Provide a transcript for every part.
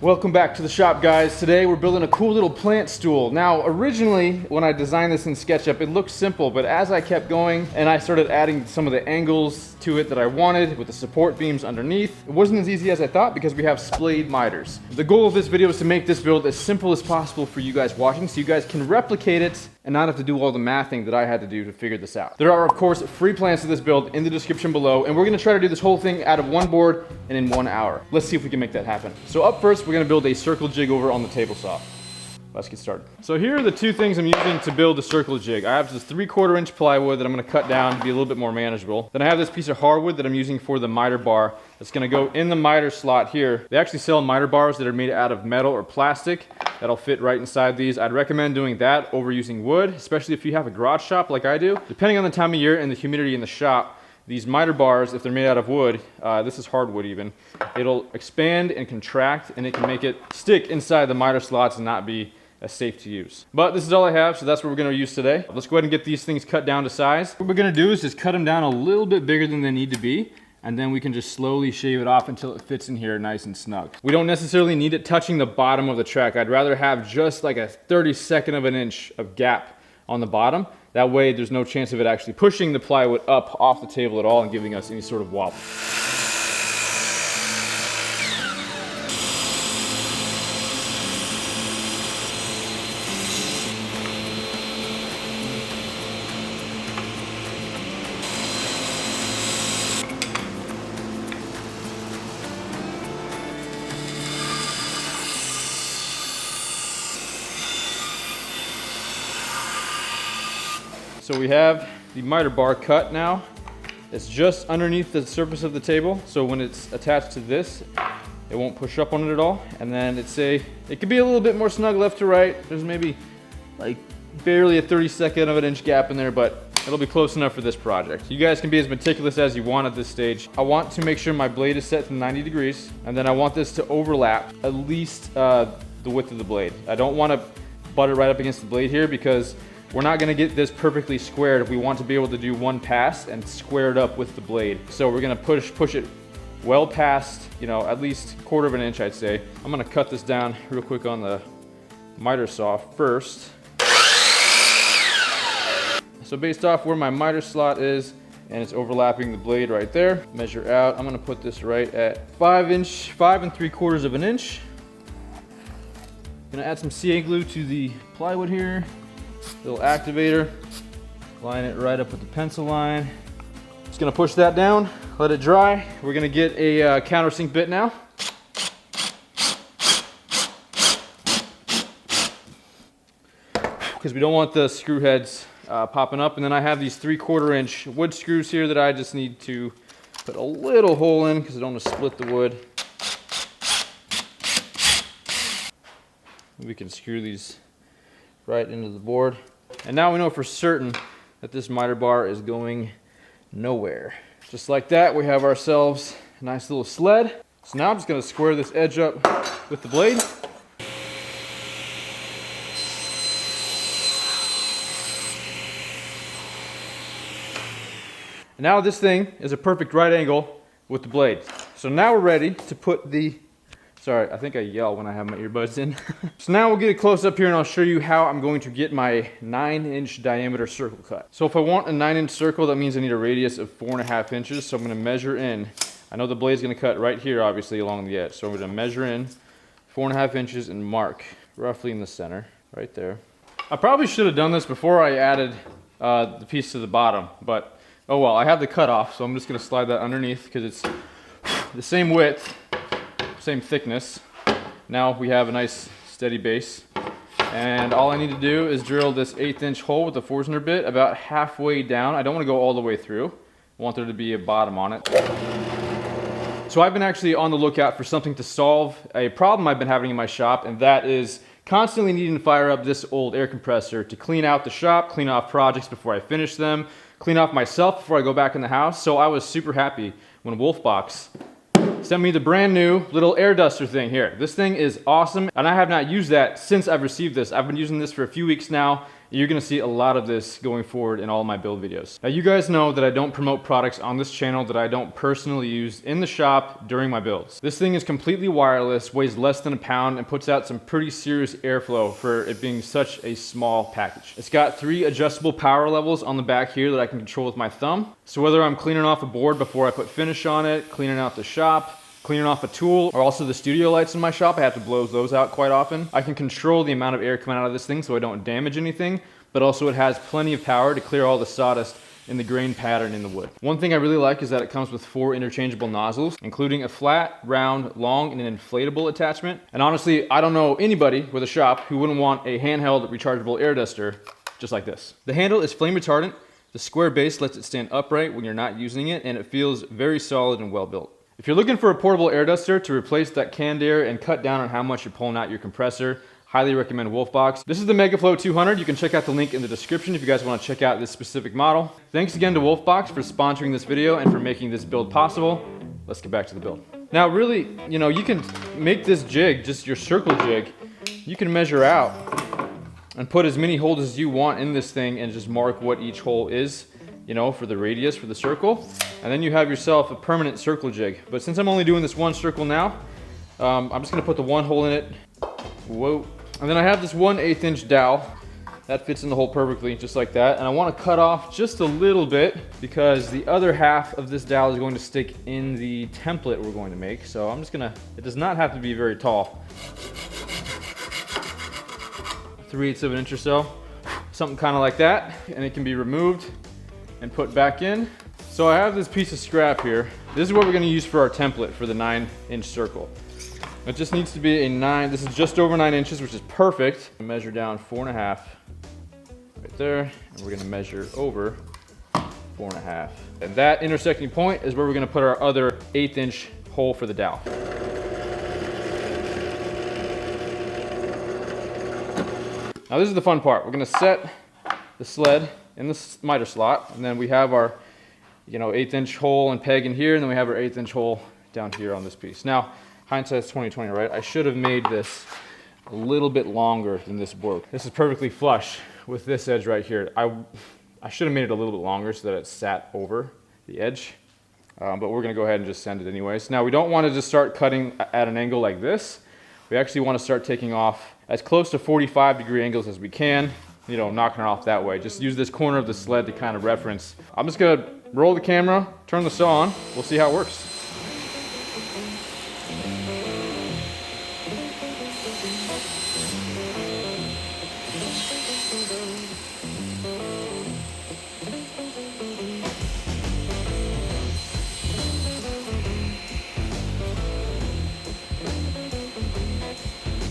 Welcome back to the shop, guys. Today we're building a cool little plant stool. Now, originally when I designed this in SketchUp, it looked simple, but as I kept going and I started adding some of the angles to it that I wanted with the support beams underneath, it wasn't as easy as I thought because we have splayed miters. The goal of this video is to make this build as simple as possible for you guys watching so you guys can replicate it and not have to do all the mathing that I had to do to figure this out. There are, of course, free plans to this build in the description below, and we're gonna try to do this whole thing out of one board and in 1 hour. Let's see if we can make that happen. So up first, we're gonna build a circle jig over on the table saw. Let's get started. So here are the two things I'm using to build the circle jig. I have this 3/4 inch plywood that I'm gonna cut down to be a little bit more manageable. Then I have this piece of hardwood that I'm using for the miter bar that's gonna go in the miter slot here. They actually sell miter bars that are made out of metal or plastic that'll fit right inside these. I'd recommend doing that over using wood, especially if you have a garage shop like I do. Depending on the time of year and the humidity in the shop, these miter bars, if they're made out of wood, this is hardwood even, it'll expand and contract and it can make it stick inside the miter slots and not be as safe to use. But this is all I have, so that's what we're gonna use today. Let's go ahead and get these things cut down to size. What we're gonna do is just cut them down a little bit bigger than they need to be, and then we can just slowly shave it off until it fits in here nice and snug. We don't necessarily need it touching the bottom of the track. I'd rather have just like a 32nd of an inch of gap on the bottom. That way there's no chance of it actually pushing the plywood up off the table at all and giving us any sort of wobble. So we have the miter bar cut now. It's just underneath the surface of the table, so when it's attached to this, it won't push up on it at all. And then it could be a little bit more snug left to right. There's maybe like barely a 32nd of an inch gap in there, but it'll be close enough for this project. You guys can be as meticulous as you want at this stage. I want to make sure my blade is set to 90 degrees, and then I want this to overlap at least the width of the blade. I don't want to butt it right up against the blade here because we're not gonna get this perfectly squared if we want to be able to do one pass and square it up with the blade. So we're gonna push it well past, at least 1/4 of an inch, I'd say. I'm gonna cut this down real quick on the miter saw first. So based off where my miter slot is, and it's overlapping the blade right there, measure out. I'm gonna put this right at 5 3/4 of an inch. Gonna add some CA glue to the plywood here. Little activator, line it right up with the pencil line. Just gonna push that down, let it dry. We're gonna get a countersink bit now. Because we don't want the screw heads popping up. And then I have these 3/4 inch wood screws here that I just need to put a little hole in because I don't want to split the wood. We can screw these right into the board. And now we know for certain that this miter bar is going nowhere. Just like that, we have ourselves a nice little sled. So now I'm just gonna square this edge up with the blade. And now this thing is a perfect right angle with the blade. So now we're ready to put the Sorry, I think I yell when I have my earbuds in. So now we'll get a close up here and I'll show you how I'm going to get my 9-inch diameter circle cut. So if I want a 9-inch circle, that means I need a radius of 4.5 inches. So I'm gonna measure in. I know the blade's gonna cut right here, obviously, along the edge. So I'm gonna measure in 4.5 inches and mark roughly in the center, right there. I probably should have done this before I added the piece to the bottom, but oh well, I have the cutoff, so I'm just gonna slide that underneath because it's the same width, same thickness. Now we have a nice steady base. And all I need to do is drill this 1/8 inch hole with the Forstner bit about halfway down. I don't want to go all the way through. I want there to be a bottom on it. So I've been actually on the lookout for something to solve a problem I've been having in my shop, and that is constantly needing to fire up this old air compressor to clean out the shop, clean off projects before I finish them, clean off myself before I go back in the house. So I was super happy when Wolfbox sent me the brand new little air duster thing here. This thing is awesome, and I have not used that since I've received this. I've been using this for a few weeks now. You're gonna see a lot of this going forward in all my build videos. Now you guys know that I don't promote products on this channel that I don't personally use in the shop during my builds. This thing is completely wireless, weighs less than a pound, and puts out some pretty serious airflow for it being such a small package. It's got 3 adjustable power levels on the back here that I can control with my thumb. So whether I'm cleaning off a board before I put finish on it, cleaning out the shop, cleaning off a tool, or also the studio lights in my shop, I have to blow those out quite often. I can control the amount of air coming out of this thing so I don't damage anything, but also it has plenty of power to clear all the sawdust in the grain pattern in the wood. One thing I really like is that it comes with 4 interchangeable nozzles, including a flat, round, long, and an inflatable attachment. And honestly, I don't know anybody with a shop who wouldn't want a handheld rechargeable air duster just like this. The handle is flame retardant. The square base lets it stand upright when you're not using it, and it feels very solid and well built. If you're looking for a portable air duster to replace that canned air and cut down on how much you're pulling out your compressor, highly recommend Wolfbox. This is the MegaFlow 200. You can check out the link in the description if you guys want to check out this specific model. Thanks again to Wolfbox for sponsoring this video and for making this build possible. Let's get back to the build. Now really, you know, you can make this jig, just your circle jig, you can measure out and put as many holes as you want in this thing and just mark what each hole is, you know, for the radius for the circle. And then you have yourself a permanent circle jig. But since I'm only doing this one circle now, I'm just gonna put the 1 hole in it. Whoa. And then I have this 1/8 inch dowel. That fits in the hole perfectly, just like that. And I wanna cut off just a little bit because the other half of this dowel is going to stick in the template we're going to make. So I'm just gonna, it does not have to be very tall. 3/8 of an inch or so. Something kind of like that. And it can be removed and put back in. So I have this piece of scrap here. This is what we're gonna use for our template for the 9-inch circle. It just needs to be a 9, this is just over 9 inches, which is perfect. Measure down 4.5 right there, and we're gonna measure over 4.5. And that intersecting point is where we're gonna put our other 1/8 inch hole for the dowel. Now this is the fun part. We're gonna set the sled in the miter slot, and then we have our 1/8 inch hole and peg in here, and then we have our 1/8 inch hole down here on this piece. Now, hindsight's 20/20, right? I should have made this a little bit longer than this broke. This is perfectly flush with this edge right here. I should have made it a little bit longer so that it sat over the edge, but we're gonna go ahead and just send it anyways. Now, we don't wanna just start cutting at an angle like this. We actually wanna start taking off as close to 45-degree angles as we can, knocking it off that way. Just use this corner of the sled to kind of reference. I'm just gonna roll the camera, turn the saw on, we'll see how it works.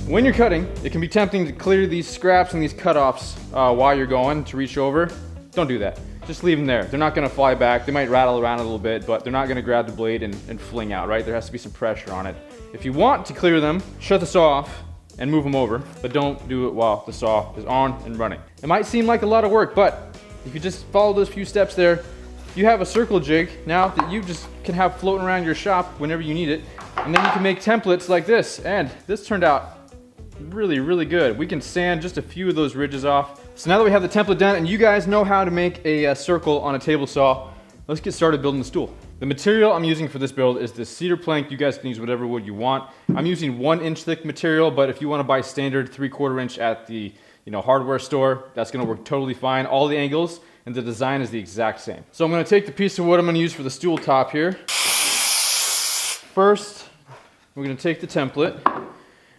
When you're cutting, it can be tempting to clear these scraps and these cutoffs while you're going to reach over. Don't do that. Just leave them there. They're not gonna fly back. They might rattle around a little bit, but they're not gonna grab the blade and fling out, right? There has to be some pressure on it. If you want to clear them, shut the saw off and move them over, but don't do it while the saw is on and running. It might seem like a lot of work, but if you just follow those few steps there, you have a circle jig now that you just can have floating around your shop whenever you need it, and then you can make templates like this, and this turned out really, really good. We can sand just a few of those ridges off. So now that we have the template done and you guys know how to make a circle on a table saw, let's get started building the stool. The material I'm using for this build is this cedar plank. You guys can use whatever wood you want. I'm using 1-inch thick material, but if you want to buy standard 3/4 inch at the hardware store, that's going to work totally fine. All the angles and the design is the exact same. So I'm going to take the piece of wood I'm going to use for the stool top here. First, we're going to take the template.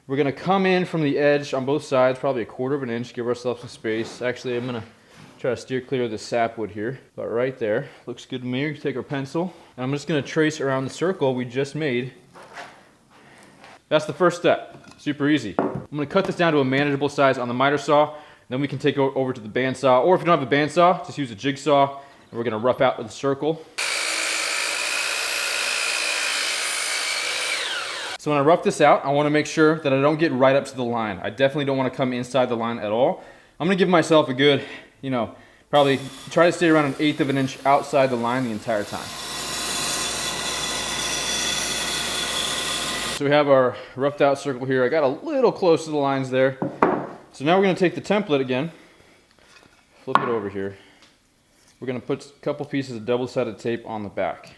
We're gonna come in from the edge on both sides, probably 1/4 of an inch, give ourselves some space. Actually, I'm gonna try to steer clear of the sapwood here, but right there. Looks good to me. We can take our pencil, and I'm just gonna trace around the circle we just made. That's the first step, super easy. I'm gonna cut this down to a manageable size on the miter saw, then we can take it over to the bandsaw, or if you don't have a bandsaw, just use a jigsaw, and we're gonna rough out the circle. So when I rough this out, I want to make sure that I don't get right up to the line. I definitely don't want to come inside the line at all. I'm going to give myself a good, probably try to stay around 1/8 of an inch outside the line the entire time. So we have our roughed out circle here. I got a little close to the lines there. So now we're going to take the template again, flip it over here. We're gonna put a couple pieces of double-sided tape on the back.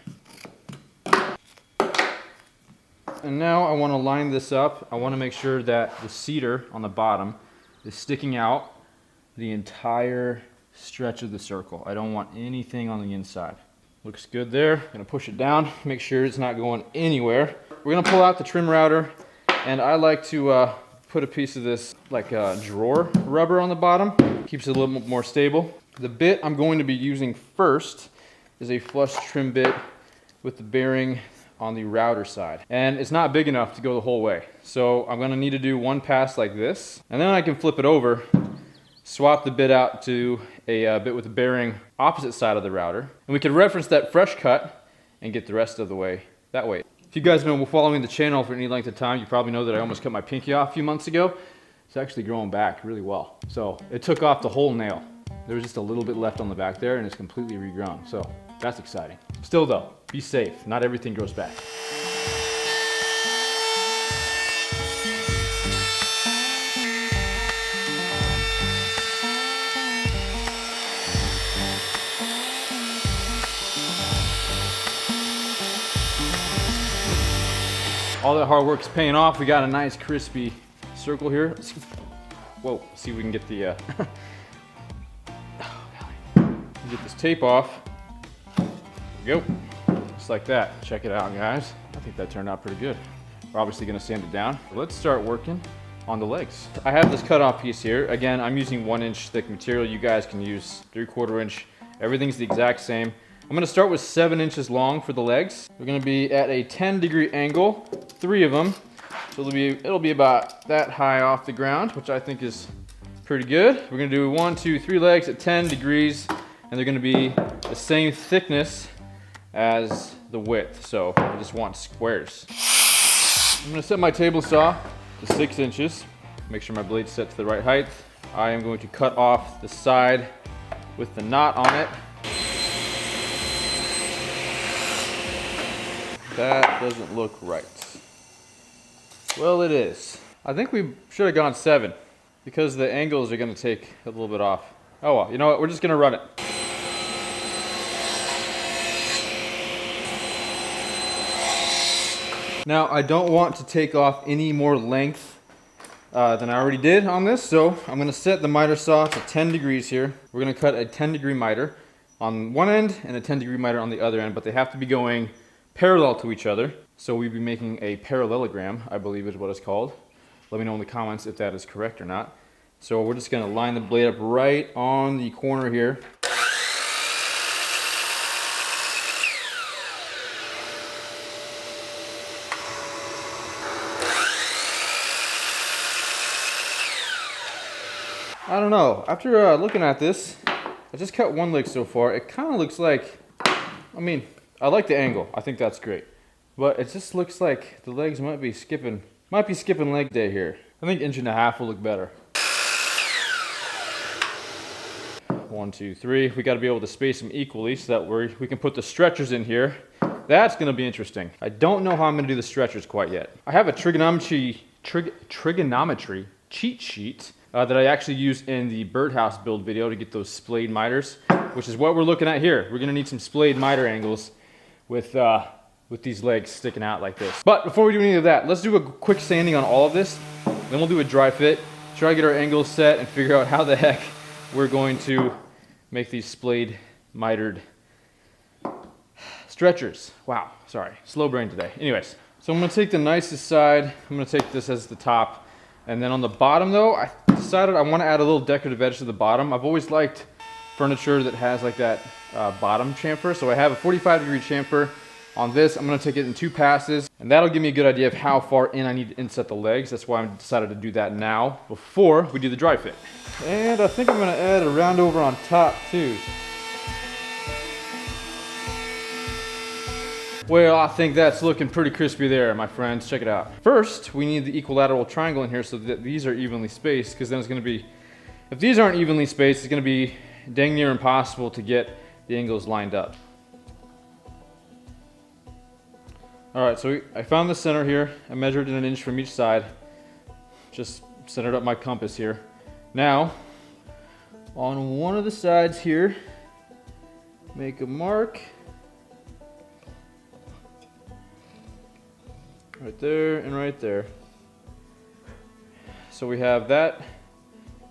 And now I wanna line this up. I wanna make sure that the cedar on the bottom is sticking out the entire stretch of the circle. I don't want anything on the inside. Looks good there. Gonna push it down, make sure it's not going anywhere. We're gonna pull out the trim router, and I like to put a piece of this like drawer rubber on the bottom. Keeps it a little more stable. The bit I'm going to be using first is a flush trim bit with the bearing on the router side. And it's not big enough to go the whole way. So I'm gonna need to do one pass like this, and then I can flip it over, swap the bit out to a bit with the bearing opposite side of the router, and we can reference that fresh cut and get the rest of the way that way. If you guys have been following the channel for any length of time, you probably know that I almost cut my pinky off a few months ago. It's actually growing back really well. So it took off the whole nail. There was just a little bit left on the back there, and it's completely regrown. So that's exciting. Still though, be safe. Not everything grows back. All that hard work is paying off. We got a nice crispy circle here. Whoa, see if we can get the get this tape off. There we go. Just like that. Check it out, guys. I think that turned out pretty good. We're obviously gonna sand it down. Let's start working on the legs. I have this cutoff piece here. Again, I'm using 1-inch thick material. You guys can use 3/4 inch. Everything's the exact same. I'm gonna start with 7 inches long for the legs. We're gonna be at a 10-degree angle, 3 of them. So it'll be about that high off the ground, which I think is pretty good. We're gonna do 1, 2, 3 legs at 10 degrees, and they're gonna be the same thickness as the width. So I just want squares. I'm gonna set my table saw to 6 inches. Make sure my blade's set to the right height. I am going to cut off the side with the knot on it. That doesn't look right. Well, it is. I think we should have gone 7 because the angles are gonna take a little bit off. Oh well, you know what? We're just gonna run it. Now, I don't want to take off any more length than I already did on this, so I'm gonna set the miter saw to 10 degrees here. We're gonna cut a 10-degree miter on one end and a 10-degree miter on the other end, but they have to be going parallel to each other. So we'd be making a parallelogram, I believe is what it's called. Let me know in the comments if that is correct or not. So we're just gonna line the blade up right on the corner here. I don't know, after looking at this, I just cut one leg so far. It kind of looks like, I mean, I like the angle. I think that's great. But it just looks like the legs might be skipping leg day here. I think 1.5 inches will look better. 1, 2, 3. We got to be able to space them equally so that we can put the stretchers in here. That's going to be interesting. I don't know how I'm going to do the stretchers quite yet. I have a trigonometry cheat sheet that I actually used in the birdhouse build video to get those splayed miters, which is what we're looking at here. We're going to need some splayed miter angles with these legs sticking out like this. But before we do any of that, let's do a quick sanding on all of this. Then we'll do a dry fit, try to get our angles set, and figure out how the heck we're going to make these splayed mitered stretchers. Wow, sorry, slow brain today. Anyways, so I'm gonna take the nicest side. I'm gonna take this as the top. And then on the bottom though, I decided I wanna add a little decorative edge to the bottom. I've always liked furniture that has like that bottom chamfer. So I have a 45-degree chamfer on this. I'm gonna take it in 2 passes, and that'll give me a good idea of how far in I need to inset the legs. That's why I decided to do that now before we do the dry fit. And I think I'm gonna add a round over on top too. Well, I think that's looking pretty crispy there, my friends. Check it out. First, we need the equilateral triangle in here so that these are evenly spaced, because then it's gonna be, if these aren't evenly spaced, it's gonna be dang near impossible to get the angles lined up. All right, so I found the center here. I measured it 1 inch from each side. Just centered up my compass here. Now, on one of the sides here. Make a mark. Right there and right there. So we have that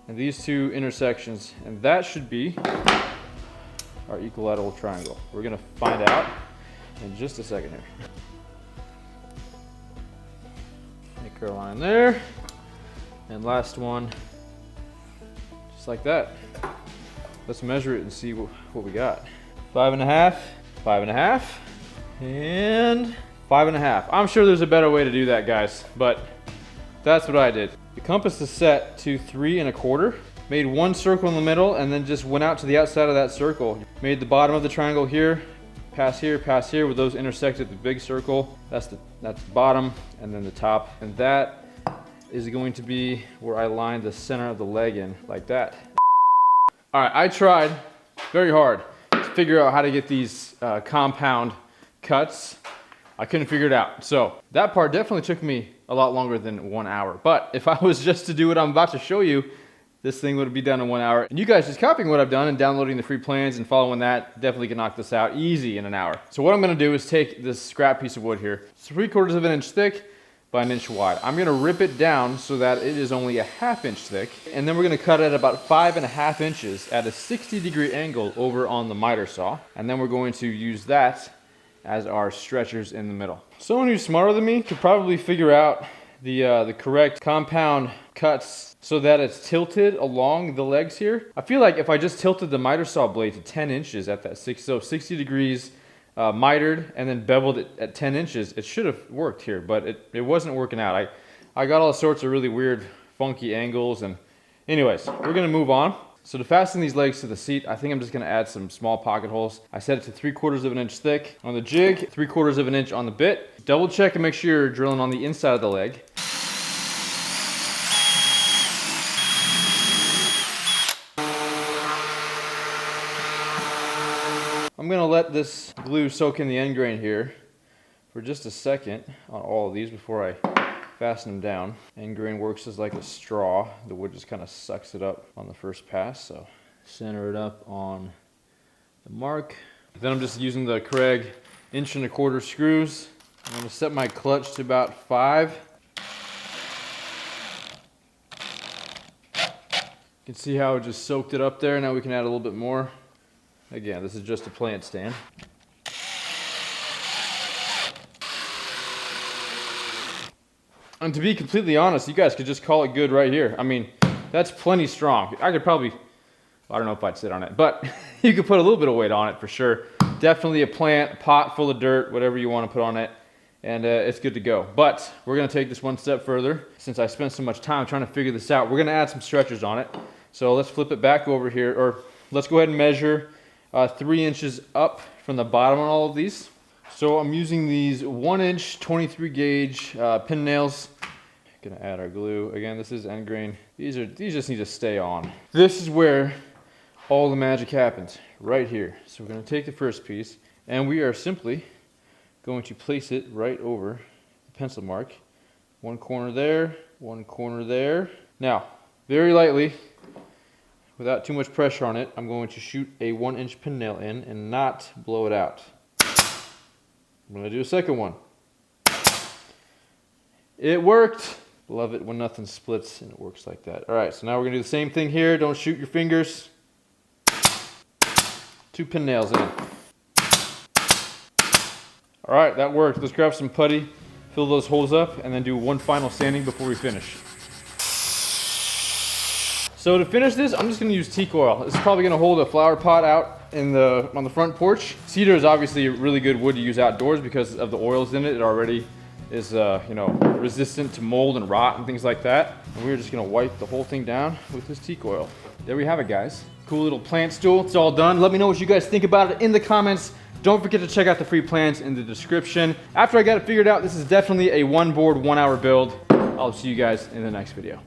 and these two intersections, and that should be our equilateral triangle. We're gonna find out in just a second here. Make our line there, and last one, just like that. Let's measure it and see what we got. 5.5, 5.5, and 5.5. I'm sure there's a better way to do that, guys, but that's what I did. The compass is set to 3 1/4. Made one circle in the middle and then just went out to the outside of that circle. Made the bottom of the triangle here, pass here, where those intersect at the big circle. That's the bottom, and then the top. And that is going to be where I lined the center of the leg in, like that. All right, I tried very hard to figure out how to get these compound cuts. I couldn't figure it out. So that part definitely took me a lot longer than 1 hour. But if I was just to do what I'm about to show you, this thing would be done in 1 hour. And you guys just copying what I've done and downloading the free plans and following that definitely can knock this out easy in an hour. So what I'm gonna do is take this scrap piece of wood here, 3/4 of an inch thick by 1 inch wide. I'm gonna rip it down so that it is only 1/2 inch thick. And then we're gonna cut it about 5.5 inches at a 60-degree angle over on the miter saw. And then we're going to use that as our stretchers in the middle. Someone who's smarter than me could probably figure out the correct compound cuts so that it's tilted along the legs here. I feel like if I just tilted the miter saw blade to 10 inches at that 60 degrees mitered and then beveled it at 10 inches, it should have worked here, but it wasn't working out. I got all sorts of really weird, funky angles, and anyways, we're gonna move on. So to fasten these legs to the seat, I think I'm just gonna add some small pocket holes. I set it to 3/4 of an inch thick on the jig, 3/4 of an inch on the bit. Double check and make sure you're drilling on the inside of the leg. I'm gonna let this glue soak in the end grain here for just a second on all of these before I fasten them down. End grain works as like a straw. The wood just kind of sucks it up on the first pass. So center it up on the mark. Then I'm just using the Craig 1 1/4 screws. I'm gonna set my clutch to about 5. You can see how it just soaked it up there. Now we can add a little bit more. Again, this is just a plant stand. And to be completely honest, you guys could just call it good right here. I mean, that's plenty strong. I could probably, I don't know if I'd sit on it, but you could put a little bit of weight on it for sure. Definitely a plant, a pot full of dirt, whatever you want to put on it, and it's good to go. But we're gonna take this one step further. Since I spent so much time trying to figure this out, we're gonna add some stretchers on it. So let's flip it back over here, or let's go ahead and measure 3 inches up from the bottom on all of these. So I'm using these 1 inch 23 gauge pin nails. Gonna add our glue. Again, this is end grain. These just need to stay on. This is where all the magic happens, right here. So we're gonna take the first piece and we are simply going to place it right over the pencil mark. One corner there, one corner there. Now, very lightly, without too much pressure on it, I'm going to shoot a 1 inch pin nail in and not blow it out. I'm gonna do a second one. It worked. Love it when nothing splits and it works like that. All right, so now we're gonna do the same thing here. Don't shoot your fingers. 2 pin nails in. All right, that worked. Let's grab some putty, fill those holes up, and then do one final sanding before we finish. So to finish this, I'm just gonna use teak oil. This is probably gonna hold a flower pot out on the front porch. Cedar is obviously a really good wood to use outdoors because of the oils in it. It already is resistant to mold and rot and things like that. And we're just gonna wipe the whole thing down with this teak oil. There we have it, guys. Cool little plant stool. It's all done. Let me know what you guys think about it in the comments. Don't forget to check out the free plans in the description. After I got it figured out, this is definitely a 1 board, 1 hour build. I'll see you guys in the next video.